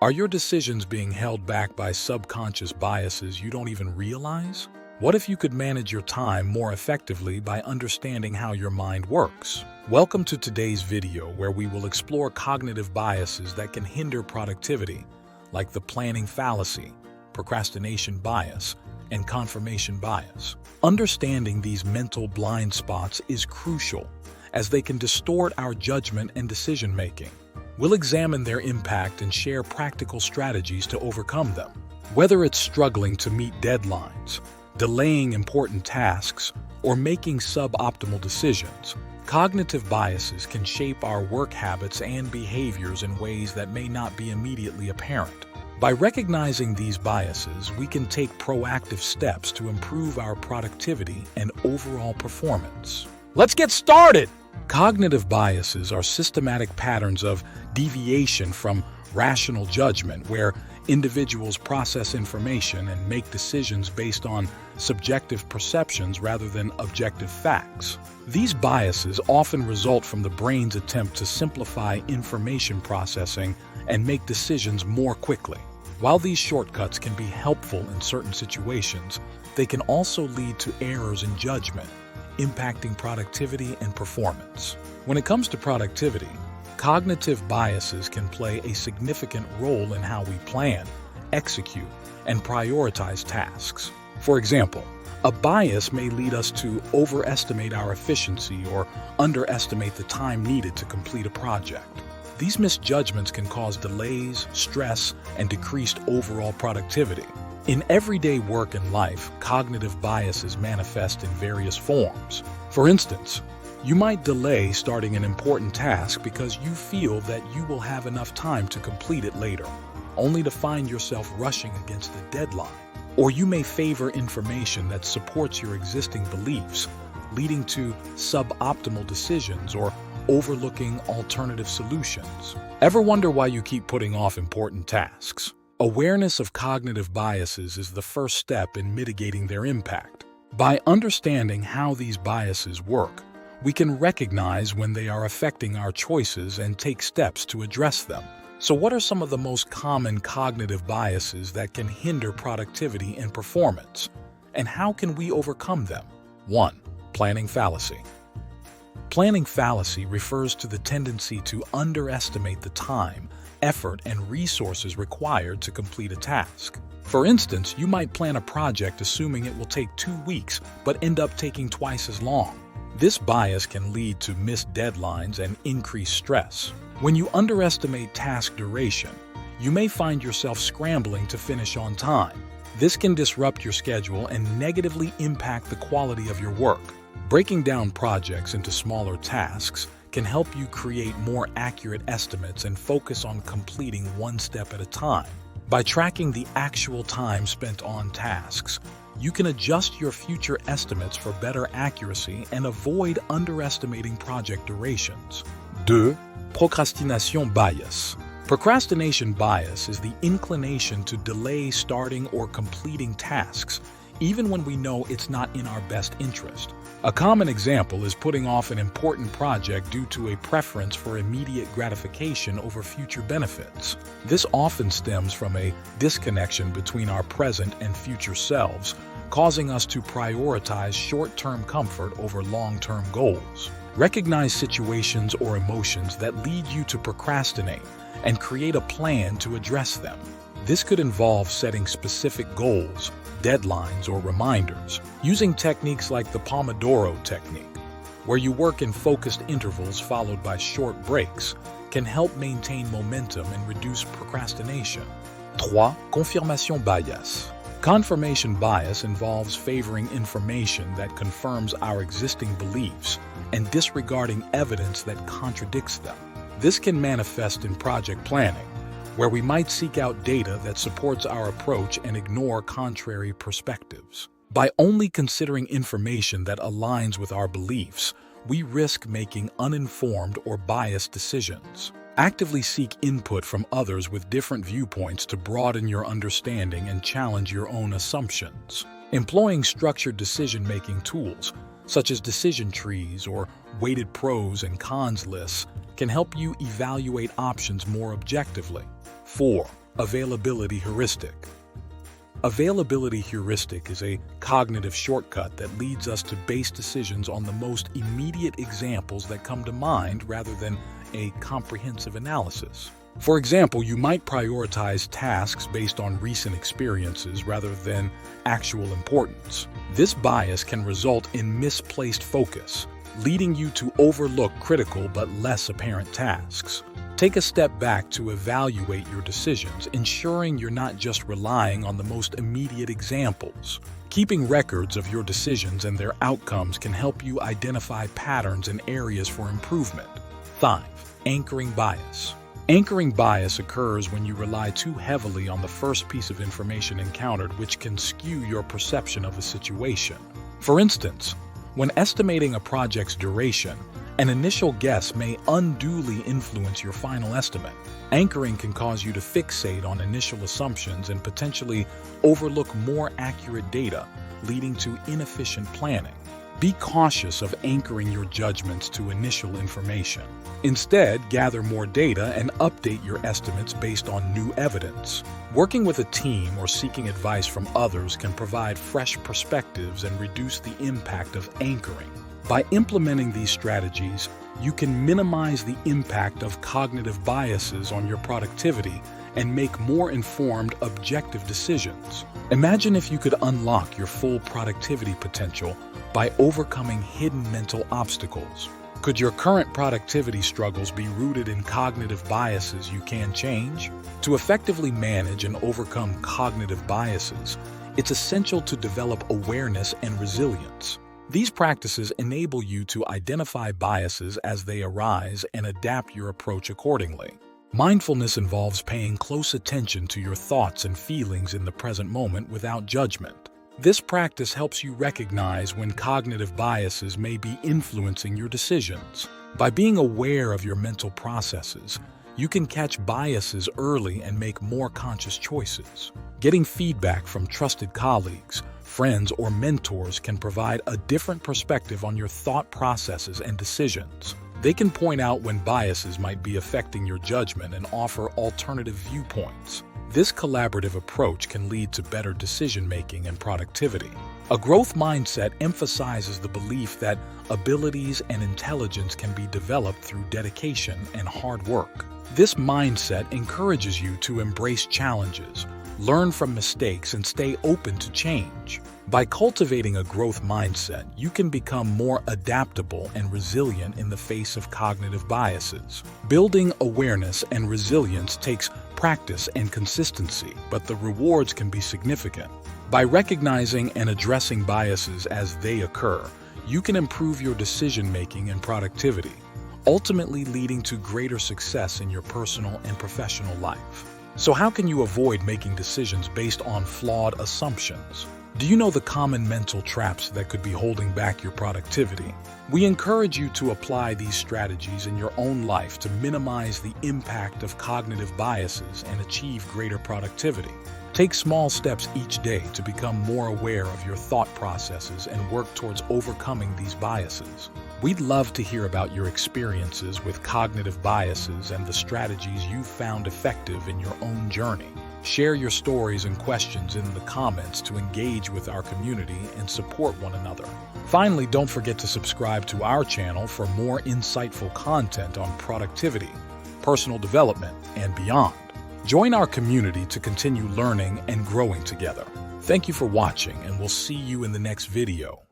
Are your decisions being held back by subconscious biases you don't even realize? What if you could manage your time more effectively by understanding how your mind works? Welcome to today's video where we will explore cognitive biases that can hinder productivity, like the planning fallacy, procrastination bias, and confirmation bias. Understanding these mental blind spots is crucial, as they can distort our judgment and decision-making. We'll examine their impact and share practical strategies to overcome them. Whether it's struggling to meet deadlines, delaying important tasks, or making suboptimal decisions, cognitive biases can shape our work habits and behaviors in ways that may not be immediately apparent. By recognizing these biases, we can take proactive steps to improve our productivity and overall performance. Let's get started! Cognitive biases are systematic patterns of deviation from rational judgment where individuals process information and make decisions based on subjective perceptions rather than objective facts. These biases often result from the brain's attempt to simplify information processing and make decisions more quickly. While these shortcuts can be helpful in certain situations, they can also lead to errors in judgment, impacting productivity and performance. When it comes to productivity, cognitive biases can play a significant role in how we plan, execute, and prioritize tasks. For example, a bias may lead us to overestimate our efficiency or underestimate the time needed to complete a project. These misjudgments can cause delays, stress, and decreased overall productivity. In everyday work and life, cognitive biases manifest in various forms. For instance, you might delay starting an important task because you feel that you will have enough time to complete it later, only to find yourself rushing against the deadline. Or you may favor information that supports your existing beliefs, leading to suboptimal decisions or overlooking alternative solutions. Ever wonder why you keep putting off important tasks? Awareness of cognitive biases is the first step in mitigating their impact. By understanding how these biases work, we can recognize when they are affecting our choices and take steps to address them. So what are some of the most common cognitive biases that can hinder productivity and performance? And how can we overcome them? 1. Planning fallacy. Planning fallacy refers to the tendency to underestimate the time, effort, and resources required to complete a task. For instance, you might plan a project assuming it will take 2 weeks, but end up taking twice as long. This bias can lead to missed deadlines and increased stress. When you underestimate task duration, you may find yourself scrambling to finish on time. This can disrupt your schedule and negatively impact the quality of your work. Breaking down projects into smaller tasks can help you create more accurate estimates and focus on completing one step at a time. By tracking the actual time spent on tasks, you can adjust your future estimates for better accuracy and avoid underestimating project durations. 2. Procrastination bias. Procrastination bias is the inclination to delay starting or completing tasks, even when we know it's not in our best interest. A common example is putting off an important project due to a preference for immediate gratification over future benefits. This often stems from a disconnection between our present and future selves, causing us to prioritize short-term comfort over long-term goals. Recognize situations or emotions that lead you to procrastinate and create a plan to address them. This could involve setting specific goals, deadlines, or reminders, using techniques like the Pomodoro technique, where you work in focused intervals followed by short breaks, can help maintain momentum and reduce procrastination. 3. Confirmation bias. Confirmation bias involves favoring information that confirms our existing beliefs and disregarding evidence that contradicts them. This can manifest in project planning, where we might seek out data that supports our approach and ignore contrary perspectives. By only considering information that aligns with our beliefs, we risk making uninformed or biased decisions. Actively seek input from others with different viewpoints to broaden your understanding and challenge your own assumptions. Employing structured decision-making tools, such as decision trees or weighted pros and cons lists, can help you evaluate options more objectively. 4. Availability heuristic. Availability heuristic is a cognitive shortcut that leads us to base decisions on the most immediate examples that come to mind rather than a comprehensive analysis. For example, you might prioritize tasks based on recent experiences rather than actual importance. This bias can result in misplaced focus, leading you to overlook critical but less apparent tasks. Take a step back to evaluate your decisions, ensuring you're not just relying on the most immediate examples. Keeping records of your decisions and their outcomes can help you identify patterns and areas for improvement. 5. Anchoring bias. Anchoring bias occurs when you rely too heavily on the first piece of information encountered, which can skew your perception of a situation. For instance, when estimating a project's duration, an initial guess may unduly influence your final estimate. Anchoring can cause you to fixate on initial assumptions and potentially overlook more accurate data, leading to inefficient planning. Be cautious of anchoring your judgments to initial information. Instead, gather more data and update your estimates based on new evidence. Working with a team or seeking advice from others can provide fresh perspectives and reduce the impact of anchoring. By implementing these strategies, you can minimize the impact of cognitive biases on your productivity and make more informed, objective decisions. Imagine if you could unlock your full productivity potential by overcoming hidden mental obstacles. Could your current productivity struggles be rooted in cognitive biases you can change? To effectively manage and overcome cognitive biases, it's essential to develop awareness and resilience. These practices enable you to identify biases as they arise and adapt your approach accordingly. Mindfulness involves paying close attention to your thoughts and feelings in the present moment without judgment. This practice helps you recognize when cognitive biases may be influencing your decisions. By being aware of your mental processes, you can catch biases early and make more conscious choices. Getting feedback from trusted colleagues, friends, or mentors can provide a different perspective on your thought processes and decisions. They can point out when biases might be affecting your judgment and offer alternative viewpoints. This collaborative approach can lead to better decision-making and productivity. A growth mindset emphasizes the belief that abilities and intelligence can be developed through dedication and hard work. This mindset encourages you to embrace challenges, learn from mistakes, and stay open to change. By cultivating a growth mindset, you can become more adaptable and resilient in the face of cognitive biases. Building awareness and resilience takes practice and consistency, but the rewards can be significant. By recognizing and addressing biases as they occur, you can improve your decision-making and productivity, ultimately leading to greater success in your personal and professional life. So how can you avoid making decisions based on flawed assumptions? Do you know the common mental traps that could be holding back your productivity? We encourage you to apply these strategies in your own life to minimize the impact of cognitive biases and achieve greater productivity. Take small steps each day to become more aware of your thought processes and work towards overcoming these biases. We'd love to hear about your experiences with cognitive biases and the strategies you've found effective in your own journey. Share your stories and questions in the comments to engage with our community and support one another. Finally, don't forget to subscribe to our channel for more insightful content on productivity, personal development, and beyond. Join our community to continue learning and growing together. Thank you for watching, and we'll see you in the next video.